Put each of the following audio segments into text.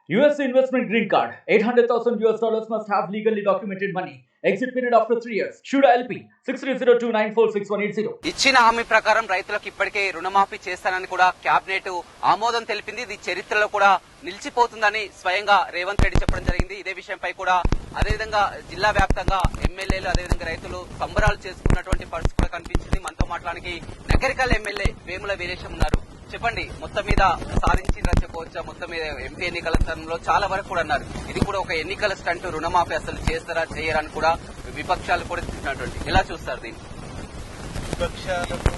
US investment green card. $800,000 must have legally documented money. Exit period after 3 years. Shuda LP 6302946180. ఇచ్చిన హామీ ప్రకారం రైతులకు ఇప్పటికే రుణమాఫీ చేస్తానని కూడా కేబినెట్ ఆమోదం తెలిపింది. ఇది చరిత్రలో కూడా నిలిచిపోతుందని స్వయంగా రేవంత్ రెడ్డి చెప్పడం జరిగింది. ఇదే విషయంపై కూడా అదేవిధంగా జిల్లా వ్యాప్తంగా ఎమ్మెల్యేలు అదేవిధంగా రైతులు సంబరాలు చేసుకున్నటువంటి పరిస్థితి కూడా కనిపించింది. మనతో మాట్లాడానికి నగరికల్ ఎమ్మెల్యే వేముల వీరేశం ఉన్నారు. చెప్పండి, మొత్తం మీద సాధించిందని చెప్పవచ్చా? మొత్తం మీద ఎంపీ ఎన్నికల స్థానంలో చాలా వరకు కూడా అన్నారు ఇది కూడా ఒక ఎన్నికల స్టంట్, రుణమాఫీ అసలు చేస్తారా చేయరని కూడా విపక్షాలు కూడా చూసినటువంటి. ఎలా చూస్తారు దీన్ని? విపక్షాలకు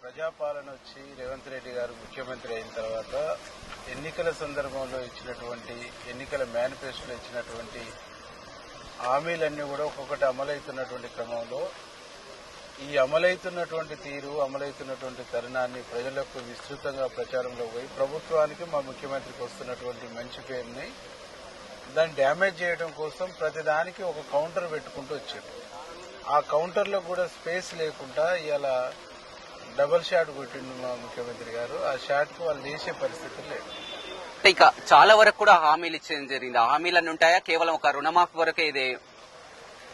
ప్రజాపాలన వచ్చి రేవంత్ రెడ్డి గారు ముఖ్యమంత్రి అయిన తర్వాత ఎన్నికల సందర్భంలో ఇచ్చినటువంటి ఎన్నికల మేనిఫెస్టోలో ఇచ్చినటువంటి హామీలన్నీ కూడా ఒక్కొక్కటి అమలవుతున్నటువంటి క్రమంలో ఈ అమలవుతున్నటువంటి తీరు, అమలవుతున్నటువంటి తరుణాన్ని ప్రజలకు విస్తృతంగా ప్రచారంలో పోయి ప్రభుత్వానికి మా ముఖ్యమంత్రికి వస్తున్నటువంటి మంచి పేరుని దాన్ని డ్యామేజ్ చేయడం కోసం ప్రతిదానికి ఒక కౌంటర్ పెట్టుకుంటూ వచ్చారు. ఆ కౌంటర్లో కూడా స్పేస్ లేకుండా ఇలా డబుల్ షాట్ కొట్టిండు మా ముఖ్యమంత్రి గారు. ఆ షాట్ కు వాళ్ళు చేసే పరిస్థితి లేదు. ఇక చాలా వరకు కూడా హామీలు ఇచ్చేది జరిగింది. ఆ హామీలన్నీ ఉంటాయా? కేవలం ఒక రుణమాఫీ వరకే ఇదే?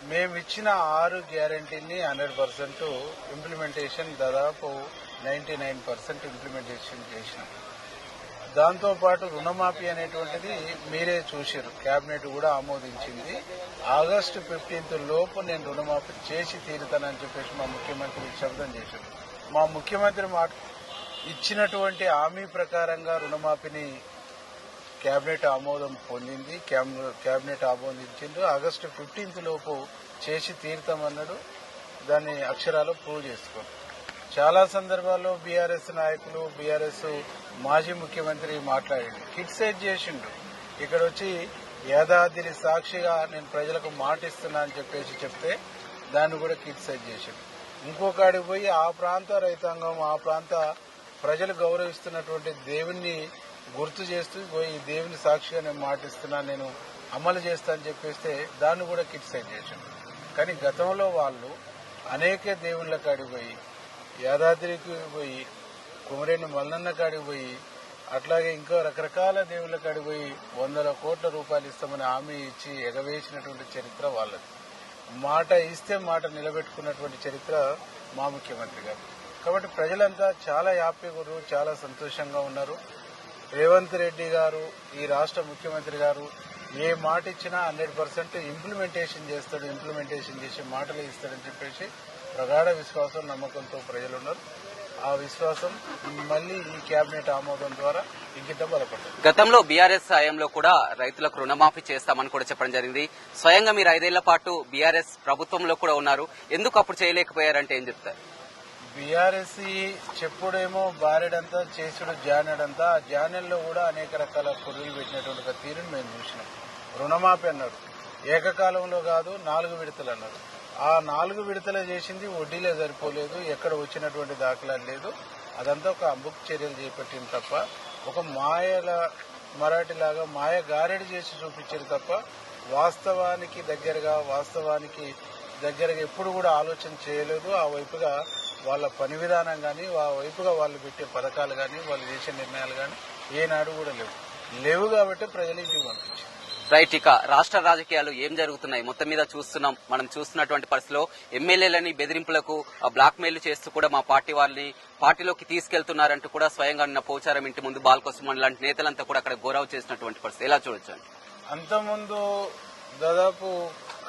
మేము ఇచ్చిన 6 గ్యారంటీని 100% ఇంప్లిమెంటేషన్, దాదాపు 99% ఇంప్లిమెంటేషన్ చేసినాం. దాంతోపాటు రుణమాఫీ అనేటువంటిది మీరే చూశారు, కేబినెట్ కూడా ఆమోదించింది. ఆగస్టు 15 లోపు నేను రుణమాఫీ చేసి తీరుతానని చెప్పేసి మా ముఖ్యమంత్రి శబ్దం చేశారు. మా ముఖ్యమంత్రి ఇచ్చినటువంటి హామీ ప్రకారంగా రుణమాఫీని కేబినెట్ ఆమోదం పొందింది. కేబినెట్ ఆమోదించింది. ఆగస్టు 15 లోపు చేసి తీరుతామన్నాడు. దాన్ని అక్షరాలు ప్రూవ్ చేసుకోండి. చాలా సందర్భాల్లో బీఆర్ఎస్ నాయకులు, బీఆర్ఎస్ మాజీ ముఖ్యమంత్రి మాట్లాడిండు, కిట్సైజ్ చేసిండు. ఇక్కడ వచ్చి యాదాద్రి సాక్షిగా నేను ప్రజలకు మాటిస్తున్నా అని చెప్పేసి చెప్తే దాన్ని కూడా కిట్సైజ్ చేసిండు. ఇంకొకడికి పోయి ఆ ప్రాంత రైతాంగం, ఆ ప్రాంత ప్రజలు గౌరవిస్తున్నటువంటి దేవుణ్ణి గుర్తు చేస్తూ పోయి ఈ దేవుని సాక్షిగా నేను మాటిస్తున్నా, నేను అమలు చేస్తా అని చెప్పేస్తే దాన్ని కూడా క్రిటిసైజ్ చేసిండు. కానీ గతంలో వాళ్ళు అనేక దేవుళ్ళ కాడికి పోయి, యాదాద్రికి పోయి, కుమరేని మల్లన్న కాడికి పోయి, అట్లాగే ఇంకా రకరకాల దేవుళ్ళ కాడికి పోయి 100 కోట్ల రూపాయలు ఇస్తామని హామీ ఇచ్చి ఎగవేసినటువంటి చరిత్ర వాళ్ళది. మాట ఇస్తే మాట నిలబెట్టుకున్నటువంటి చరిత్ర మా ముఖ్యమంత్రి గారు. కాబట్టి ప్రజలంతా చాలా హ్యాపీగా ఉన్నారు, చాలా సంతోషంగా ఉన్నారు. రేవంత్ రెడ్డి గారు, ఈ రాష్ట్ర ముఖ్యమంత్రి గారు ఏ మాట ఇచ్చినా 100% ఇంప్లిమెంటేషన్ చేస్తాడు, ఇంప్లిమెంటేషన్ చేసి మాటలు ఇస్తాడని చెప్పేసి ప్రగాఢ విశ్వాసం, నమ్మకంతో ప్రజలున్నారు. ఆ విశ్వాసం మళ్లీ ఈ కేబినెట్ ఆమోదం ద్వారా ఇంకింత బలపడుతుంది. గతంలో బీఆర్ఎస్ హయాంలో కూడా రైతులకు రుణమాఫీ చేస్తామని కూడా చెప్పడం జరిగింది. స్వయంగా మీరు 5 ఏళ్ల పాటు బీఆర్ఎస్ ప్రభుత్వంలో కూడా ఉన్నారు. ఎందుకు అప్పుడు చేయలేకపోయారంటే ఏం చెప్తారు? బీఆర్ఎస్ చెప్పుడేమో బారెడంతా, చేసుడు జానెడంతా. ఆ జానెల్లో కూడా అనేక రకాల కుర్రీలు పెట్టినటువంటి ఒక తీరుని మేము చూసినాం. రుణమాఫీ అన్నాడు, ఏకకాలంలో కాదు 4 విడతలు అన్నారు. ఆ 4 విడతలు చేసింది వడ్డీలే సరిపోలేదు, ఎక్కడ వచ్చినటువంటి దాఖలాలు లేదు. అదంతా ఒక అంబుక్ చర్యలు చేపట్టింది తప్ప, ఒక మాయల మరాఠీలాగా మాయ గారెడి చేసి చూపించారు తప్ప వాస్తవానికి దగ్గరగా ఎప్పుడు కూడా ఆలోచన చేయలేదు. ఆ వైపుగా వాళ్ళ పని విధానం కానీ, ఆ వైపుగా వాళ్ళు పెట్టే పథకాలు కానీ, వాళ్ళు చేసే నిర్ణయాలు కానీ ఏనాడు కూడా లేవు కాబట్టి ప్రజలు ఇంటికి పంపించారు. రైట్. ఇక రాష్ట్ర రాజకీయాలు ఏం జరుగుతున్నాయి మొత్తం మీద చూస్తున్నాం. మనం చూస్తున్నటువంటి పరిస్థితిలో ఎమ్మెల్యేలని బెదిరింపులకు బ్లాక్ మెయిల్ చేస్తూ కూడా మా పార్టీ వాళ్ళని పార్టీలోకి తీసుకెళ్తున్నారంటూ కూడా స్వయంగా నిన్న పోచారం ఇంటి ముందు బాలకోసం లాంటి నేతలంతా కూడా అక్కడ గౌరవ చేసినటువంటి పరిస్థితి ఎలా చూడొచ్చు? అంతకుముందు దాదాపు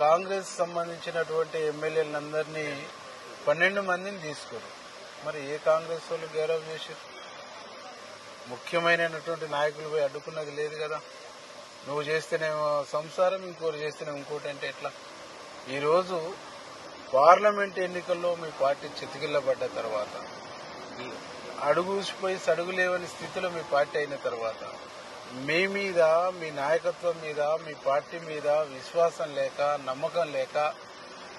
కాంగ్రెస్ సంబంధించినటువంటి ఎమ్మెల్యేలందరినీ 12 మందిని తీసుకోరు. మరి ఏ కాంగ్రెస్ వాళ్ళు గౌరవ చేశారు? ముఖ్యమైనటువంటి నాయకులు పోయి అడ్డుకున్నది లేదు కదా. నువ్వు చేస్తేనేమో సంసారం, ఇంకోటి చేస్తేనేమో ఇంకోటి అంటే ఎట్లా? ఈరోజు పార్లమెంట్ ఎన్నికల్లో మీ పార్టీ చితికిల్లబడ్డ తర్వాత, అడుగుసిపోయి సడుగులేవని స్థితిలో మీ పార్టీ అయిన తర్వాత మీ మీద, మీ నాయకత్వం మీద, మీ పార్టీ మీద విశ్వాసం లేక, నమ్మకం లేక,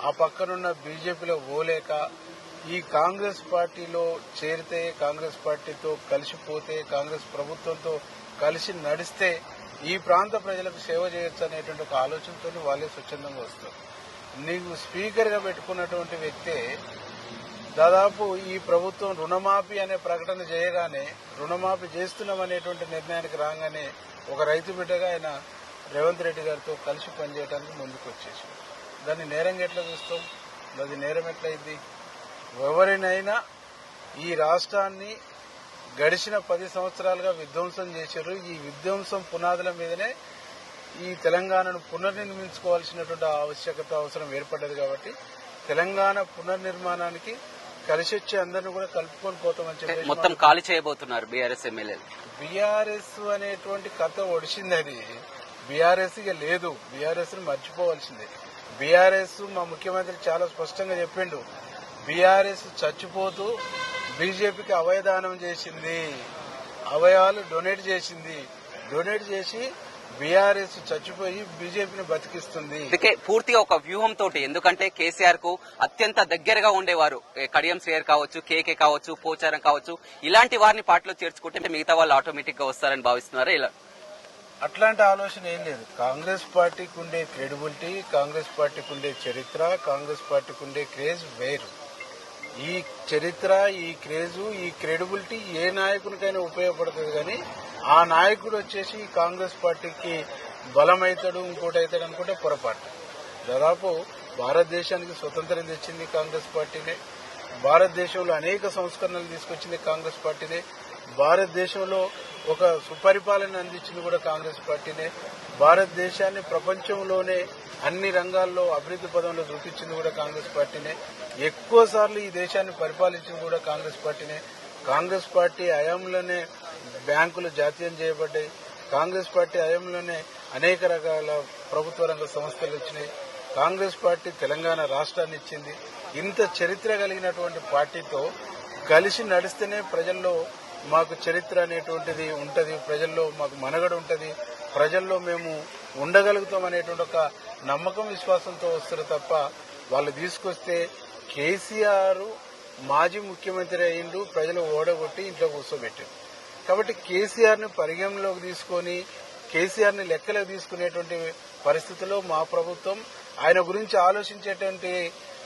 ఆ పక్కనున్న బీజేపీలో పోలేక ఈ కాంగ్రెస్ పార్టీలో చేరితే, కాంగ్రెస్ పార్టీతో కలిసిపోతే, కాంగ్రెస్ ప్రభుత్వంతో కలిసి నడిస్తే ఈ ప్రాంత ప్రజలకు సేవ చేయొచ్చు అనేటువంటి ఒక ఆలోచనతో వాళ్ళే స్వచ్ఛందంగా వస్తారు. నీకు స్పీకర్గా పెట్టుకున్నటువంటి వ్యక్తే దాదాపు ఈ ప్రభుత్వం రుణమాఫీ అనే ప్రకటన చేయగానే, రుణమాఫీ చేస్తున్నామనేటువంటి నిర్ణయానికి రాగానే ఒక రైతు బిడ్డగా ఆయన రేవంత్ రెడ్డి గారితో కలిసి పనిచేయడానికి ముందుకు వచ్చేసి దాన్ని నేరంగా ఎట్లా చూస్తాం? అది నేరం ఎట్లయింది? ఎవరినైనా ఈ రాష్ట్రాన్ని గడిచిన 10 సంవత్సరాలుగా విధ్వంసం చేశారు. ఈ విధ్వంసం పునాదుల మీదనే ఈ తెలంగాణను పునర్నిర్మించుకోవాల్సినటువంటి ఆవశ్యకత అవసరం ఏర్పడ్డది. కాబట్టి తెలంగాణ పునర్నిర్మాణానికి కలిసి వచ్చి అందరినీ కూడా కలుపుకొని పోతామని చెప్పి మొత్తం ఖాళీ చేయబోతున్నారు బీఆర్ఎస్ ఎమ్మెల్యేలు. బీఆర్ఎస్ అనేటువంటి కథ ఒడిసింది. అది బీఆర్ఎస్ ఇక లేదు. బీఆర్ఎస్ ని మర్చిపోవాల్సిందే. బీఆర్ఎస్ మా ముఖ్యమంత్రి చాలా స్పష్టంగా చెప్పిండు, బీఆర్ఎస్ చచ్చిపోతూ బీజేపీకి అవయదానం చేసింది, అవయవాలు డొనేట్ చేసి బీఆర్ఎస్ చచ్చిపోయి బీజేపీని బతికిస్తుంది. అందుకే పూర్తిగా ఒక వ్యూహంతో, ఎందుకంటే కేసీఆర్ కు అత్యంత దగ్గరగా ఉండేవారు కడియం శ్రేయర్ కావచ్చు, కేకే కావచ్చు, పోచారం కావచ్చు, ఇలాంటి వారిని పార్టీలో చేర్చుకుంటే మిగతా వాళ్ళు ఆటోమేటిక్ గా వస్తారని భావిస్తున్నారా? ఇలా అట్లాంటి ఆలోచన ఏం లేదు. కాంగ్రెస్ పార్టీకి ఉండే క్రెడిబిలిటీ, కాంగ్రెస్ పార్టీకి ఉండే చరిత్ర, కాంగ్రెస్ పార్టీకి ఉండే క్రేజ్ వేరు. ఈ చరిత్ర, ఈ క్రేజు, ఈ క్రెడిబిలిటీ ఏ నాయకునికైనా ఉపయోగపడుతుంది. కానీ ఆ నాయకుడు వచ్చేసి కాంగ్రెస్ పార్టీకి బలమవుతాడు, ఇంకోటి అవుతాడు అనుకుంటే పొరపాటు. దాదాపు భారతదేశానికి స్వతంత్రం తెచ్చింది కాంగ్రెస్ పార్టీనే. భారతదేశంలో అనేక సంస్కరణలు తీసుకొచ్చింది కాంగ్రెస్ పార్టీనే. భారతదేశంలో ఒక సుపరిపాలన అందించింది కూడా కాంగ్రెస్ పార్టీనే. భారతదేశాన్ని ప్రపంచంలోనే అన్ని రంగాల్లో అభివృద్ధి పదంలో చూపించింది కూడా కాంగ్రెస్ పార్టీనే. ఎక్కువ సార్లు ఈ దేశాన్ని పరిపాలించింది కూడా కాంగ్రెస్ పార్టీనే. కాంగ్రెస్ పార్టీ హయాంలోనే బ్యాంకులు జాతీయం చేయబడ్డాయి. కాంగ్రెస్ పార్టీ హయాంలోనే అనేక రకాల ప్రభుత్వ రంగ సంస్థలు వచ్చినాయి. కాంగ్రెస్ పార్టీ తెలంగాణ రాష్ట్రాన్ని ఇచ్చింది. ఇంత చరిత్ర కలిగినటువంటి పార్టీతో కలిసి నడిస్తేనే ప్రజల్లో మాకు చరిత్ర అనేటువంటిది ఉంటది, ప్రజల్లో మాకు మనుగడ ఉంటది, ప్రజల్లో మేము ఉండగలుగుతాం అనేటువంటి ఒక నమ్మకం, విశ్వాసంతో వస్తారు తప్ప వాళ్ళు తీసుకొస్తే కేసీఆర్ మాజీ ముఖ్యమంత్రి అయ్యిండు, ప్రజలు ఓడగొట్టి ఇంట్లో కూర్చోబెట్టారు. కాబట్టి కేసీఆర్ ని పరిగణలోకి తీసుకొని కేసీఆర్ ని లెక్కలోకి తీసుకునేటువంటి పరిస్థితుల్లో మా ప్రభుత్వం ఆయన గురించి ఆలోచించేటువంటి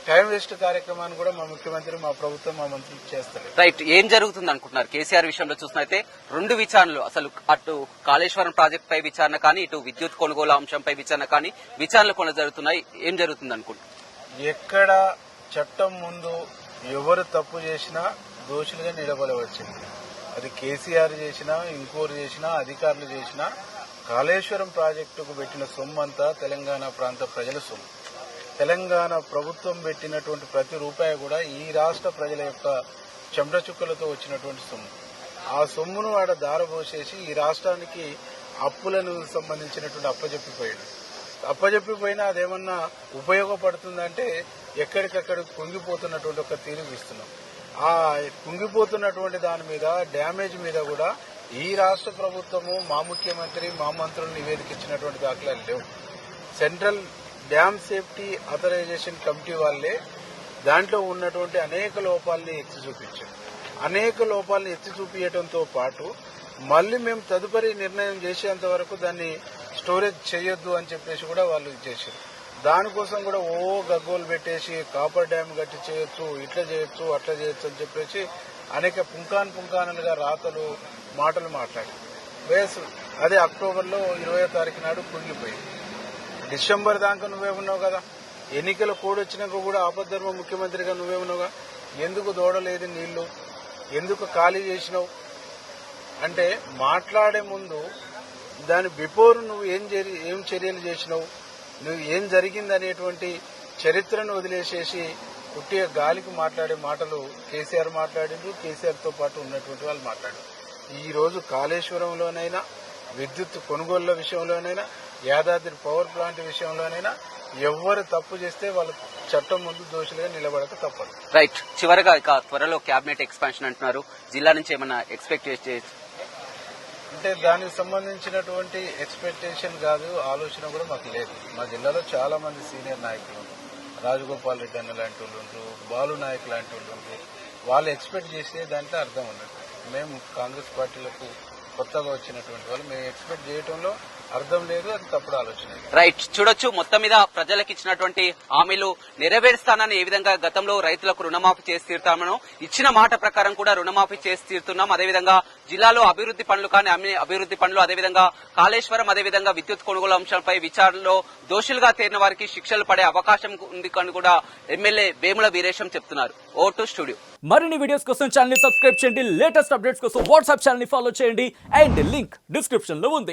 టైం వేస్ట్ కార్యక్రమాన్ని కూడా మా ముఖ్యమంత్రి, మా ప్రభుత్వం, మా మంత్రులు చేస్తారు. రైట్. ఏం జరుగుతుంది అనుకుంటున్నారు? కేసీఆర్ విషయంలో చూసినైతే 2 విచారణలు, అసలు అటు కాళేశ్వరం ప్రాజెక్టు పై విచారణ కానీ, ఇటు విద్యుత్ కొనుగోలు అంశంపై విచారణ కానీ, విచారణలు కొన జరుగుతున్నాయి. ఏం జరుగుతుంది అనుకుంటున్నారు? ఎక్కడ చట్టం ముందు ఎవరు తప్పు చేసినా దోషులుగా నిలబడవచ్చింది. అది కేసీఆర్ చేసినా, ఇంకోరు చేసినా, అధికారులు చేసినా, కాళేశ్వరం ప్రాజెక్టుకు పెట్టిన సొమ్ము అంతా తెలంగాణ ప్రాంత ప్రజల సొమ్ము. తెలంగాణ ప్రభుత్వం పెట్టినటువంటి ప్రతి రూపాయి కూడా ఈ రాష్ట్ర ప్రజల యొక్క చెమట చుక్కలతో వచ్చినటువంటి సొమ్ము. ఆ సొమ్మును ఆడ దారబోసేసి ఈ రాష్ట్రానికి అప్పులను సంబంధించినటువంటి అప్పజెప్పిపోయినా అదేమన్నా ఉపయోగపడుతుందంటే ఎక్కడికక్కడ కుంగిపోతున్నటువంటి ఒక తీరు ఇస్తున్నాం. ఆ కుంగిపోతున్నటువంటి దాని మీద, డ్యామేజ్ మీద కూడా ఈ రాష్ట్ర ప్రభుత్వము, మా ముఖ్యమంత్రి, మా మంత్రులు నివేదిక ఇచ్చినటువంటి దాఖలాలు లేవు. Central dam safety authorization committee వాళ్ళే దాంట్లో ఉన్నటువంటి అనేక లోపాలని ఎత్తి చూపించారు. అనేక లోపాలను ఎత్తి చూపించడంతో పాటు మళ్లీ మేము తదుపరి నిర్ణయం చేసేంత వరకు దాన్ని స్టోరేజ్ చేయొద్దు అని చెప్పేసి కూడా వాళ్ళు చేశారు. దానికోసం కూడా గగ్గోలు పెట్టేసి కాపర్ డ్యామ్ కట్టి చేయొచ్చు, ఇట్లా చేయొచ్చు, అట్లా చేయొచ్చు అని చెప్పేసి అనేక పుంకానుగా రాతలు, మాటలు మాట్లాడారు. అదే అక్టోబర్లో 20వ తారీఖు నాడు కుంగిపోయింది. డిసెంబర్ దాకా నువ్వే ఉన్నావు కదా, ఎన్నికల కోడ్ వచ్చినాక కూడా ఆపద్ధర్మ ముఖ్యమంత్రిగా నువ్వే ఉన్నావుగా. ఎందుకు దోడలేదు నీళ్లు, ఎందుకు ఖాళీ చేసినావు అంటే మాట్లాడే ముందు దాని బిఫోర్ నువ్వు ఏం చర్యలు చేసినావు, నువ్వు ఏం జరిగింది అనేటువంటి చరిత్రను వదిలేసేసి పుట్టిగా గాలికి మాట్లాడే మాటలు కేసీఆర్ మాట్లాడిండ్రు, కేసీఆర్తో పాటు ఉన్నటువంటి వాళ్ళు మాట్లాడారు. ఈ రోజు కాళేశ్వరంలోనైనా, విద్యుత్ కొనుగోళ్ల విషయంలోనైనా, యాదాద్రి పవర్ ప్లాంట్ విషయంలోనైనా ఎవరు తప్పు చేస్తే వాళ్ళు చట్టం ముందు దోషులుగా నిలబడక తప్పదు. రైట్. చివరగా ఇక త్వరలో క్యాబినెట్ ఎక్స్పాన్షన్ అంటున్నారు, జిల్లా నుంచి ఏమైనా ఎక్స్పెక్ట్ చేయొచ్చు అంటే దానికి సంబంధించినటువంటి ఎక్స్పెక్టేషన్ కాదు, ఆలోచన కూడా మాకు లేదు. మా జిల్లాలో చాలా మంది సీనియర్ నాయకులు ఉంటారు, రాజగోపాల్ రెడ్డి అన్న లాంటి వాళ్ళు ఉంటారు, బాలు నాయక్ లాంటి వాళ్ళు ఉంటారు. వాళ్ళు ఎక్స్పెక్ట్ చేసే దాంట్లో అర్థం ఉండదు. మేము కాంగ్రెస్ పార్టీలకు కొత్తగా వచ్చినటువంటి వాళ్ళు మేము ఎక్స్పెక్ట్ చేయడంలో అర్థం లేదు, అది తప్పుడు ఆలోచన. రైట్, చూడొచ్చు మొత్తం మీద ప్రజలకు ఇచ్చినటువంటి హామీలు నెరవేరుస్తానని ఏ విధంగా గతంలో రైతులకు రుణమాఫీ చేసి తీరుతామనో ఇచ్చిన మాట ప్రకారం కూడా రుణమాఫీ చేసి తీరుతున్నాం. అదేవిధంగా జిల్లాలో అభివృద్ధి పనులు కానీ అన్ని అభివృద్ధి పనులు, అదేవిధంగా కాళేశ్వరం, అదేవిధంగా విద్యుత్ కొనుగోలు అంశాలపై విచారణలో దోషులుగా తేరిన వారికి శిక్షలు పడే అవకాశం ఉంది అని కూడా ఎమ్మెల్యే వేముల వీరేశం చెప్తున్నారు. ఓ2 స్టూడియో. మరిన్ని వీడియోస్ కోసం ఛానల్ ని సబ్స్క్రైబ్ చేయండి, లేటెస్ట్ అప్డేట్స్ కోసం వాట్సాప్ ఛానల్ ని ఫాలో చేయండి అండ్ లింక్ డిస్క్రిప్షన్ లో ఉంది.